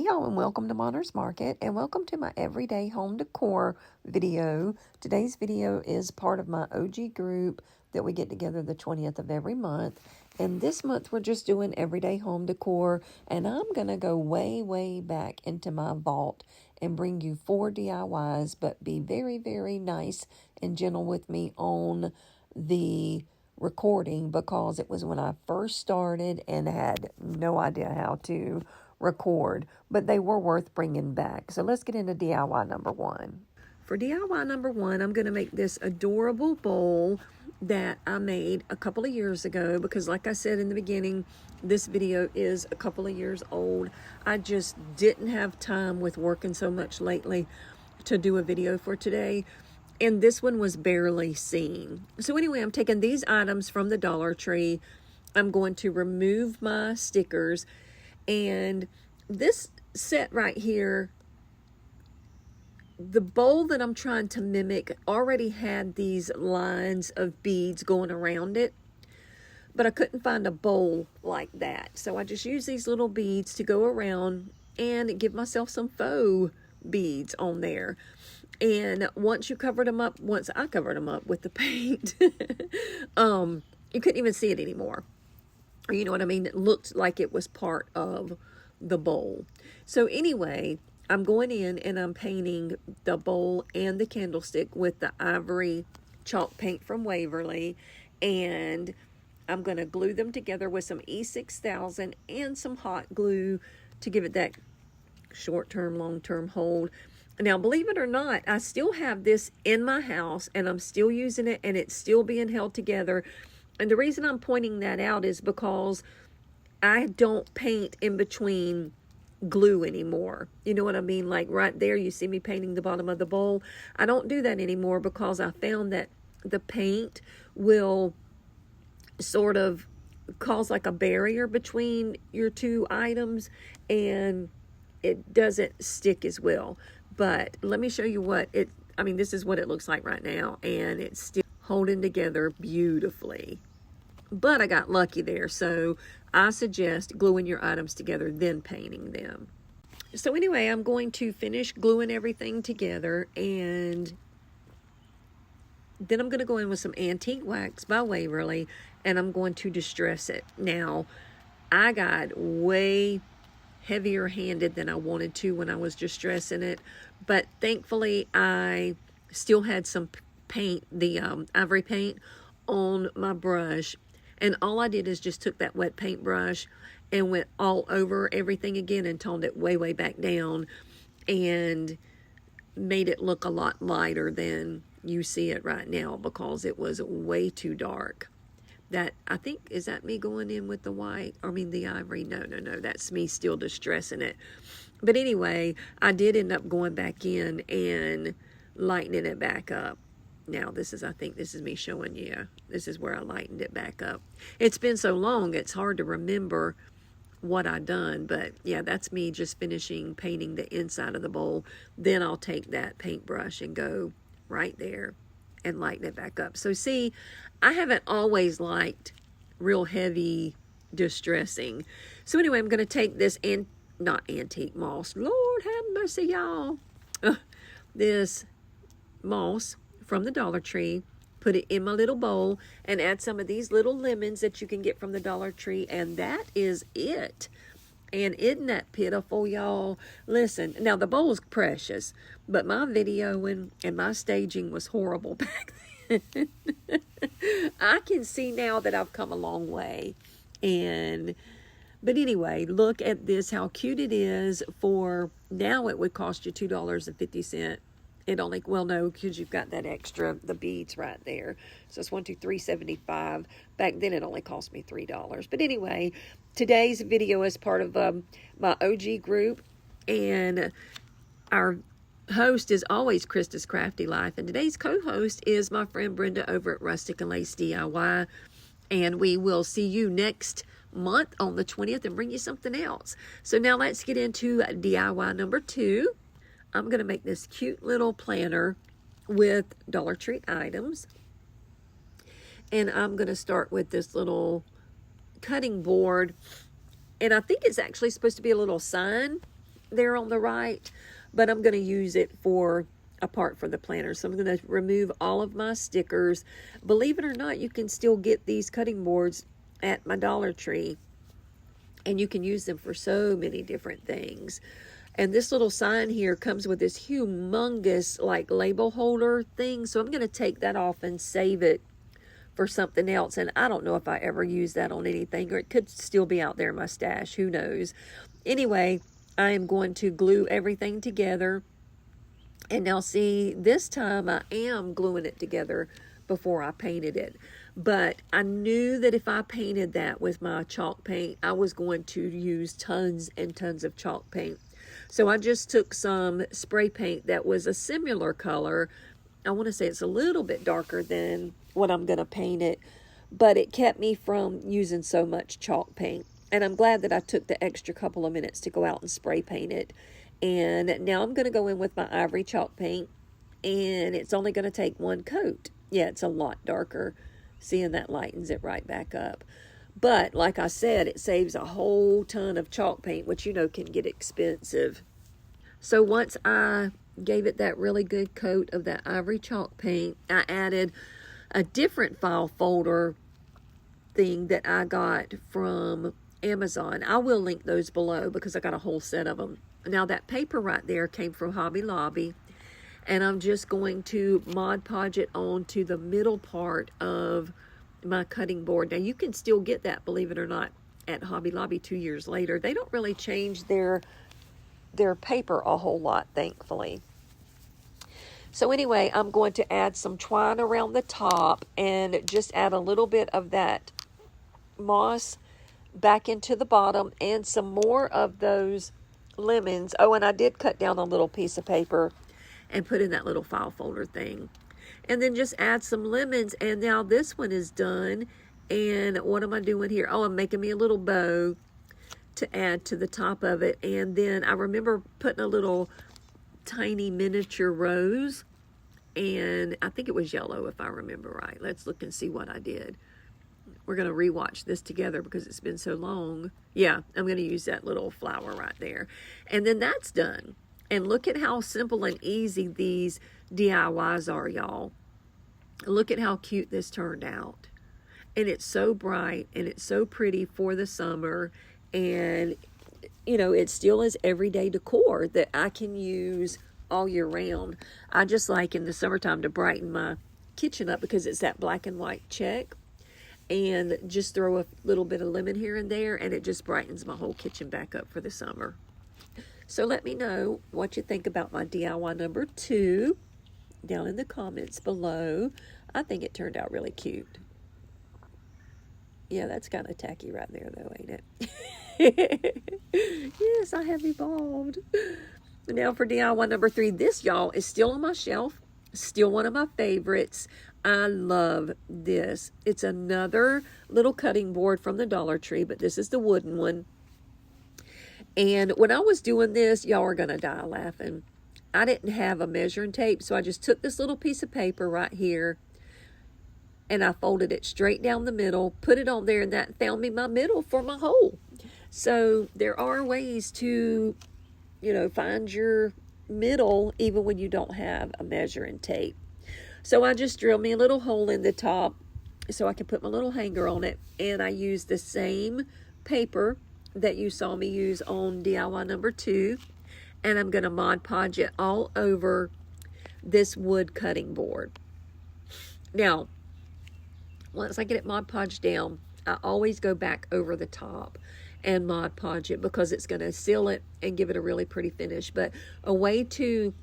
y'all, and welcome to Monter's Market, and welcome to my everyday home decor video. Today's video is part of my OG group that we get together the 20th of every month, and this month we're just doing everyday home decor, and I'm gonna go way back into my vault and bring you 4 DIYs, but be very nice and gentle with me on the recording because it was when I first started and had no idea how to record, but they were worth bringing back. So let's get into DIY number 1. For DIY number 1, I'm going to make this adorable bowl that I made a couple of years ago because, like I said in the beginning, this video is a couple of years old. I just didn't have time with working so much lately to do a video for today, and this one was barely seen. So anyway, I'm taking these items from the Dollar Tree. I'm going to remove my stickers. And this set right here, the bowl that I'm trying to mimic already had these lines of beads going around it, but I couldn't find a bowl like that. So I just used these little beads to go around and give myself some faux beads on there. And once I covered them up with the paint, you couldn't even see it anymore. You know what I mean? It looked like it was part of the bowl. So anyway, I'm going in and I'm painting the bowl and the candlestick with the ivory chalk paint from Waverly. And I'm going to glue them together with some E6000 and some hot glue to give it that short-term, long-term hold. Now, believe it or not, I still have this in my house and I'm still using it and it's still being held together. And the reason I'm pointing that out is because I don't paint in between glue anymore. You know what I mean? Like right there, you see me painting the bottom of the bowl. I don't do that anymore because I found that the paint will sort of cause like a barrier between your two items and it doesn't stick as well. But let me show you this is what it looks like right now, and it's still holding together beautifully. But I got lucky there, so I suggest gluing your items together, then painting them. So anyway, I'm going to finish gluing everything together, and then I'm going to go in with some antique wax by Waverly, and I'm going to distress it. Now, I got way heavier handed than I wanted to when I was distressing it, but thankfully I still had some paint, the ivory paint on my brush. And all I did is just took that wet paintbrush and went all over everything again and toned it way back down and made it look a lot lighter than you see it right now because it was way too dark. That, I think, is that me going in with the white? The ivory? No, that's me still distressing it. But anyway, I did end up going back in and lightening it back up. Now, I think this is me showing you. This is where I lightened it back up. It's been so long, it's hard to remember what I done. But yeah, that's me just finishing painting the inside of the bowl. Then I'll take that paintbrush and go right there and lighten it back up. So see, I haven't always liked real heavy distressing. So anyway, I'm going to take this, not antique moss. Lord have mercy, y'all. This moss from the Dollar Tree, put it in my little bowl, and add some of these little lemons that you can get from the Dollar Tree, and that is it. And isn't that pitiful, y'all? Listen, now the bowl's precious, but my videoing and my staging was horrible back then. I can see now that I've come a long way. But anyway, look at this, how cute it is. For now, it would cost you $2.50. It only, well, no, because you've got that extra, the beads right there. So it's $3.75. Back then, it only cost me $3. But anyway, today's video is part of my OG group. And our host is always Krista's Crafty Life. And today's co-host is my friend Brenda over at Rustic and Lace DIY. And we will see you next month on the 20th and bring you something else. So now let's get into DIY number 2. I'm going to make this cute little planner with Dollar Tree items. And I'm going to start with this little cutting board. And I think it's actually supposed to be a little sign. there on the right, but I'm going to use it for a part for the planner. So I'm going to remove all of my stickers. Believe it or not, you can still get these cutting boards at my Dollar Tree, and you can use them for so many different things. And this little sign here comes with this humongous like label holder thing. So I'm going to take that off and save it for something else. And I don't know if I ever use that on anything, or it could still be out there in my stash. Who knows? Anyway, I am going to glue everything together. And now see, this time I am gluing it together before I painted it. But I knew that if I painted that with my chalk paint, I was going to use tons and tons of chalk paint. So I just took some spray paint that was a similar color. I want to say it's a little bit darker than what I'm going to paint it, but it kept me from using so much chalk paint. And I'm glad that I took the extra couple of minutes to go out and spray paint it. And now I'm going to go in with my ivory chalk paint, and it's only going to take one coat. Yeah, it's a lot darker. Seeing that lightens it right back up. But like I said, it saves a whole ton of chalk paint, which you know can get expensive. So once I gave it that really good coat of that ivory chalk paint, I added a different file folder thing that I got from Amazon. I will link those below because I got a whole set of them. Now that paper right there came from Hobby Lobby, and I'm just going to Mod Podge it onto the middle part of my cutting board. Now you can still get that, believe it or not, at Hobby Lobby 2 years later. They don't really change their paper a whole lot, thankfully. So anyway, I'm going to add some twine around the top and just add a little bit of that moss back into the bottom and some more of those lemons. Oh, and I did cut down a little piece of paper and put in that little file folder thing. And then just add some lemons, and now this one is done. And what am I doing here? Oh, I'm making me a little bow to add to the top of it. And then I remember putting a little tiny miniature rose, and I think it was yellow if I remember right. Let's look and see what I did. We're going to rewatch this together because it's been so long. Yeah, I'm going to use that little flower right there. And then that's done. And look at how simple and easy these DIYs are, y'all. Look at how cute this turned out. And it's so bright and it's so pretty for the summer. And, you know, it still is everyday decor that I can use all year round. I just like in the summertime to brighten my kitchen up because it's that black and white check. And just throw a little bit of lemon here and there, and it just brightens my whole kitchen back up for the summer. So let me know what you think about my DIY number 2 down in the comments below. I think it turned out really cute. Yeah, that's kind of tacky right there though, ain't it? Yes, I have evolved. Now for DIY number 3, this, y'all, is still on my shelf. Still one of my favorites. I love this. It's another little cutting board from the Dollar Tree, but this is the wooden one. And when I was doing this, y'all are going to die laughing. I didn't have a measuring tape, so I just took this little piece of paper right here, and I folded it straight down the middle, put it on there, and that found me my middle for my hole. So there are ways to, you know, find your middle even when you don't have a measuring tape. So I just drilled me a little hole in the top so I can put my little hanger on it, and I used the same paper that you saw me use on DIY number 2, and I'm going to Mod Podge it all over this wood cutting board. Now, once I get it Mod Podged down, I always go back over the top and Mod Podge it because it's going to seal it and give it a really pretty finish. But a way to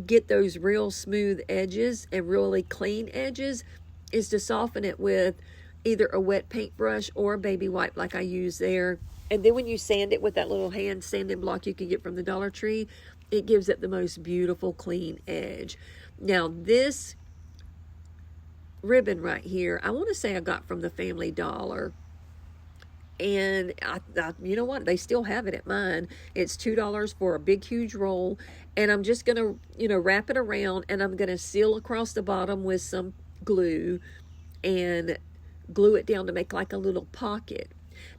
get those real smooth edges and really clean edges is to soften it with either a wet paintbrush or a baby wipe like I use there. And then when you sand it with that little hand sanding block you can get from the Dollar Tree, it gives it the most beautiful clean edge. Now this ribbon right here, I want to say I got from the Family Dollar. And I you know what? They still have it at mine. It's $2 for a big, huge roll. And I'm just going to, you know, wrap it around, and I'm going to seal across the bottom with some glue and glue it down to make like a little pocket.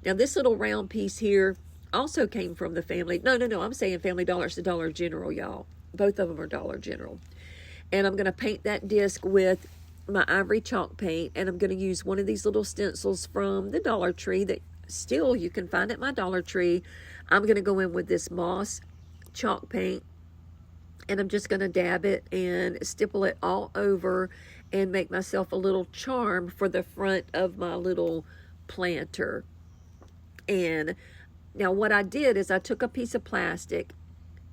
Now, this little round piece here also came from the family. No, I'm saying Family Dollar. It's the Dollar General, y'all. Both of them are Dollar General. And I'm going to paint that disc with my ivory chalk paint. And I'm going to use one of these little stencils from the Dollar Tree that still you can find at my Dollar Tree. I'm going to go in with this moss chalk paint. And I'm just going to dab it and stipple it all over and make myself a little charm for the front of my little planter. And now what I did is I took a piece of plastic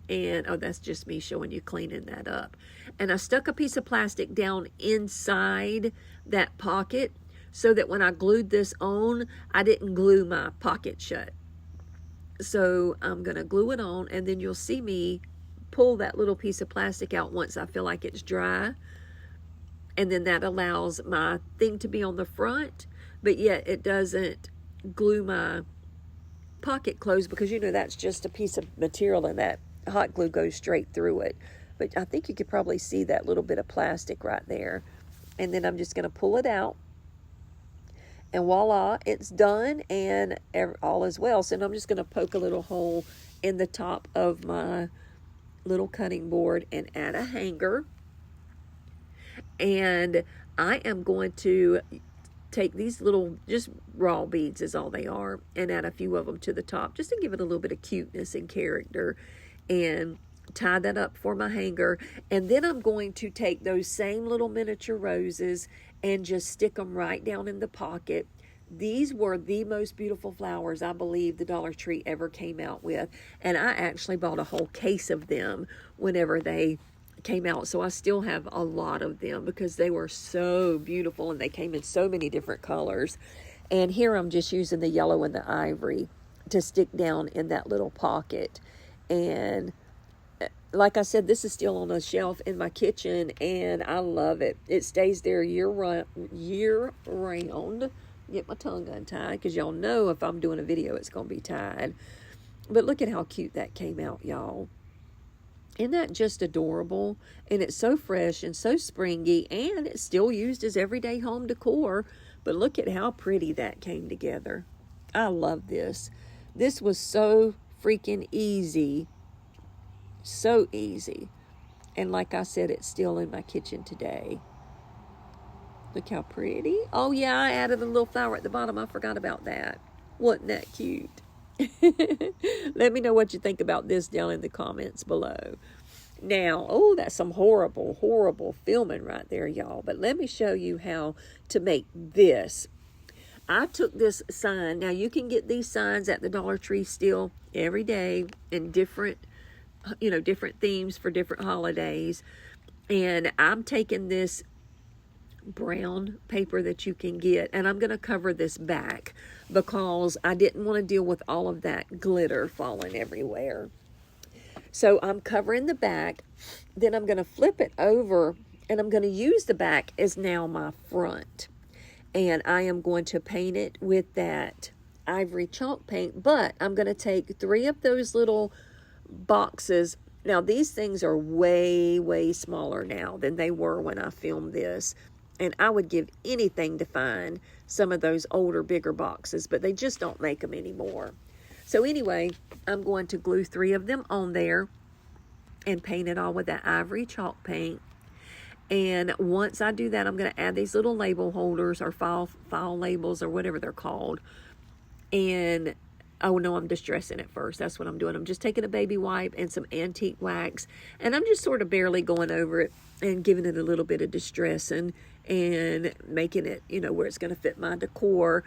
and, oh, that's just me showing you cleaning that up. And I stuck a piece of plastic down inside that pocket so that when I glued this on, I didn't glue my pocket shut. So I'm going to glue it on, and then you'll see me pull that little piece of plastic out once I feel like it's dry. And then that allows my thing to be on the front, but yet it doesn't glue my pocket closed, because you know that's just a piece of material and that hot glue goes straight through it. But I think you could probably see that little bit of plastic right there. And then I'm just going to pull it out. And voila, it's done, and all is well. So now I'm just going to poke a little hole in the top of my little cutting board and add a hanger. And I am going to take these little, just raw beads is all they are, and add a few of them to the top just to give it a little bit of cuteness and character, and tie that up for my hanger. And then I'm going to take those same little miniature roses and just stick them right down in the pocket. These were the most beautiful flowers I believe the Dollar Tree ever came out with, and I actually bought a whole case of them whenever they came out. So I still have a lot of them because they were so beautiful and they came in so many different colors. And here I'm just using the yellow and the ivory to stick down in that little pocket. And like I said, this is still on a shelf in my kitchen, and I love it. It stays there year round. Get my tongue untied, because y'all know if I'm doing a video it's going to be tied. But look at how cute that came out, y'all. Isn't that just adorable? And it's so fresh and so springy, and it's still used as everyday home decor. But look at how pretty that came together. I love this. This was so freaking easy. So easy. And like I said, it's still in my kitchen today. Look how pretty. Oh yeah, I added a little flower at the bottom. I forgot about that. Wasn't that cute? Let me know what you think about this down in the comments below. Now, oh, that's some horrible, horrible filming right there, y'all. But let me show you how to make this. I took this sign. Now, you can get these signs at the Dollar Tree still every day in different, different themes for different holidays. And I'm taking this brown paper that you can get, and I'm going to cover this back because I didn't want to deal with all of that glitter falling everywhere. So I'm covering the back, then I'm going to flip it over, and I'm going to use the back as now my front. And I am going to paint it with that ivory chalk paint, but I'm going to take 3 of those little boxes. Now these things are way, way smaller now than they were when I filmed this. And I would give anything to find some of those older, bigger boxes, but they just don't make them anymore. So anyway, I'm going to glue 3 of them on there and paint it all with that ivory chalk paint. And once I do that, I'm going to add these little label holders or file labels or whatever they're called. And, oh no, I'm distressing it first. That's what I'm doing. I'm just taking a baby wipe and some antique wax, and I'm just sort of barely going over it and giving it a little bit of distressing and making it, where it's going to fit my decor,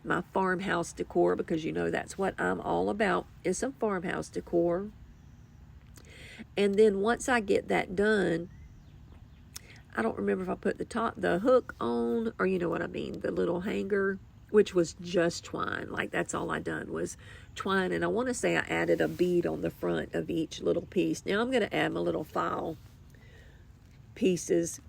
my farmhouse decor, because that's what I'm all about, is some farmhouse decor. And then once I get that done, I don't remember if I put the hook on, or you know what I mean, the little hanger, which was just twine. Like that's all I done was twine. And I want to say I added a bead on the front of each little piece. Now I'm going to add my little file pieces.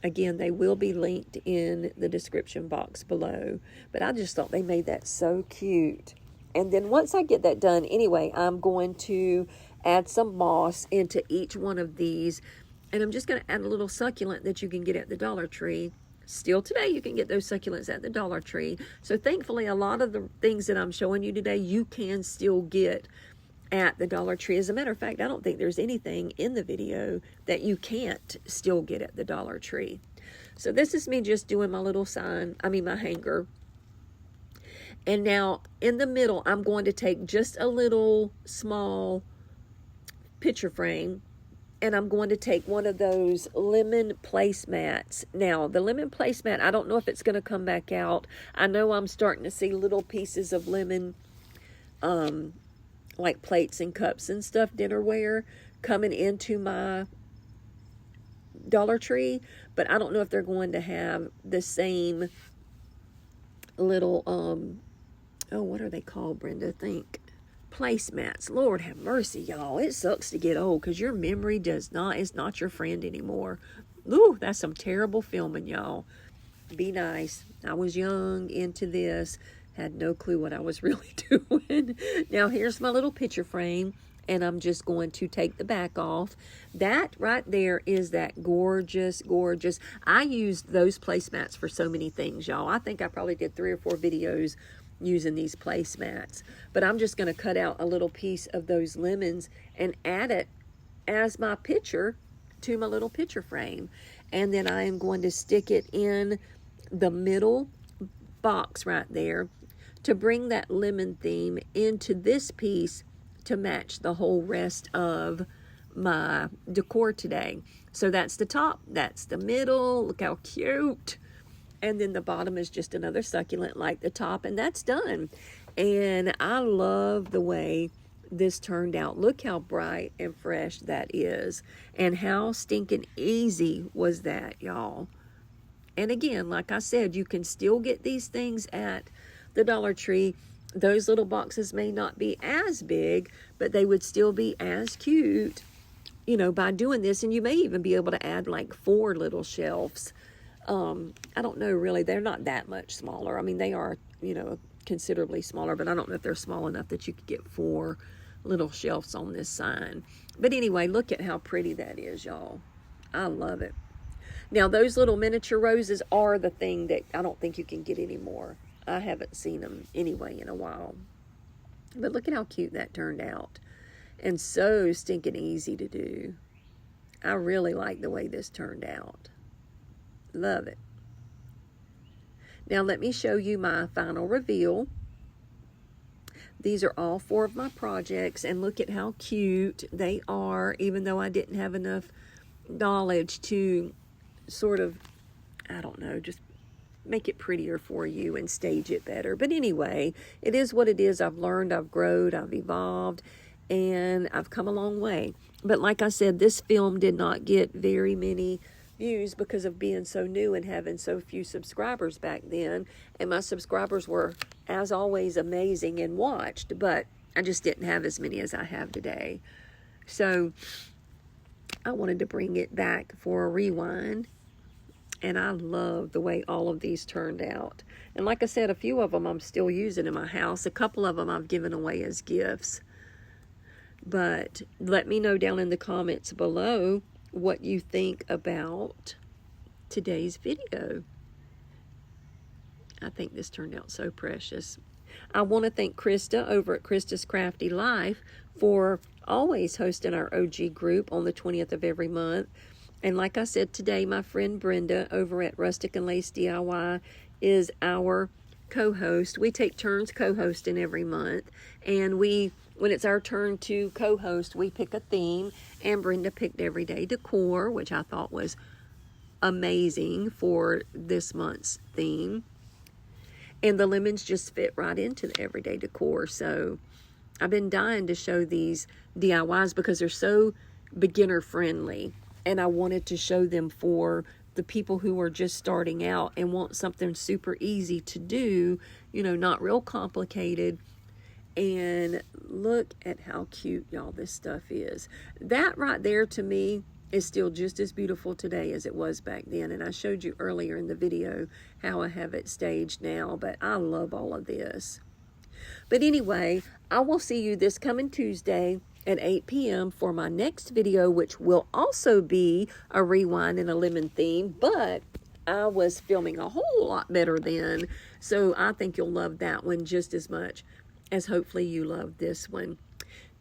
Again, they will be linked in the description box below. But I just thought they made that so cute. And then once I get that done, anyway, I'm going to add some moss into each one of these. And I'm just going to add a little succulent that you can get at the Dollar Tree still today, you can get those succulents at the Dollar Tree. So thankfully, a lot of the things that I'm showing you today, you can still get at the Dollar Tree. As a matter of fact, I don't think there's anything in the video that you can't still get at the Dollar Tree. So this is me just doing my little sign, my hanger. And now in the middle, I'm going to take just a little small picture frame, and I'm going to take one of those lemon placemats. Now, the lemon placemat, I don't know if it's going to come back out. I know I'm starting to see little pieces of lemon, like plates and cups and stuff, dinnerware, coming into my Dollar Tree, but I don't know if they're going to have the same little, what are they called, Brenda? Think. Placemats. Lord have mercy, y'all. It sucks to get old because your memory is not your friend anymore. Ooh, that's some terrible filming, y'all. Be nice. I was young, into this, had no clue what I was really doing. Now, here's my little picture frame, and I'm just going to take the back off. That right there is that gorgeous, gorgeous. I used those placemats for so many things, y'all. I think I probably did 3 or 4 videos using these placemats. But I'm just going to cut out a little piece of those lemons and add it as my picture to my little picture frame. And then I am going to stick it in the middle box right there to bring that lemon theme into this piece to match the whole rest of my decor today. So that's the top, that's the middle. Look how cute. And then the bottom is just another succulent like the top, and that's done. And I love the way this turned out. Look how bright and fresh that is. And how stinking easy was that, y'all. And again, like I said, you can still get these things at the Dollar Tree. Those little boxes may not be as big, but they would still be as cute, by doing this. And you may even be able to add like 4 little shelves. I don't know really. They're not that much smaller. They are, considerably smaller, but I don't know if they're small enough that you could get 4 little shelves on this sign. But anyway, look at how pretty that is, y'all. I love it. Now, those little miniature roses are the thing that I don't think you can get anymore. I haven't seen them anyway in a while. But look at how cute that turned out. And so stinking easy to do. I really like the way this turned out. Love it. Now let me show you my final reveal. These are all 4 of my projects, and look at how cute they are, even though I didn't have enough knowledge to sort of, just make it prettier for you and stage it better. But anyway, it is what it is. I've learned, I've grown, I've evolved, and I've come a long way. But like I said, this film did not get very many views because of being so new and having so few subscribers back then. And my subscribers were, as always, amazing and watched, but I just didn't have as many as I have today. So I wanted to bring it back for a rewind. And I love the way all of these turned out. And like I said, a few of them I'm still using in my house. A couple of them I've given away as gifts. But let me know down in the comments below what you think about today's video. I think this turned out so precious. I want to thank Krista over at Krista's Crafty Life for always hosting our OG group on the 20th of every month. And like I said, today my friend Brenda over at Rustic and Lace DIY is our co-host. We take turns co-hosting every month, and when it's our turn to co-host, we pick a theme, and Brenda picked everyday decor, which I thought was amazing for this month's theme. And the lemons just fit right into the everyday decor. So I've been dying to show these DIYs because they're so beginner friendly, and I wanted to show them for the people who are just starting out and want something super easy to do, not real complicated. And look at how cute, y'all, this stuff is. That right there, to me, is still just as beautiful today as it was back then. And I showed you earlier in the video how I have it staged now, but I love all of this. But anyway, I will see you this coming Tuesday at 8 p.m. for my next video, which will also be a rewind and a lemon theme, but I was filming a whole lot better then. So I think you'll love that one just as much as hopefully you love this one.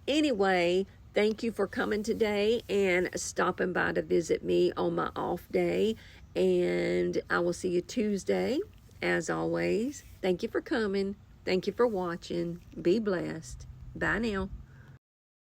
Anyway, thank you for coming today and stopping by to visit me on my off day. And I will see you Tuesday, as always. Thank you for coming. Thank you for watching. Be blessed. Bye now.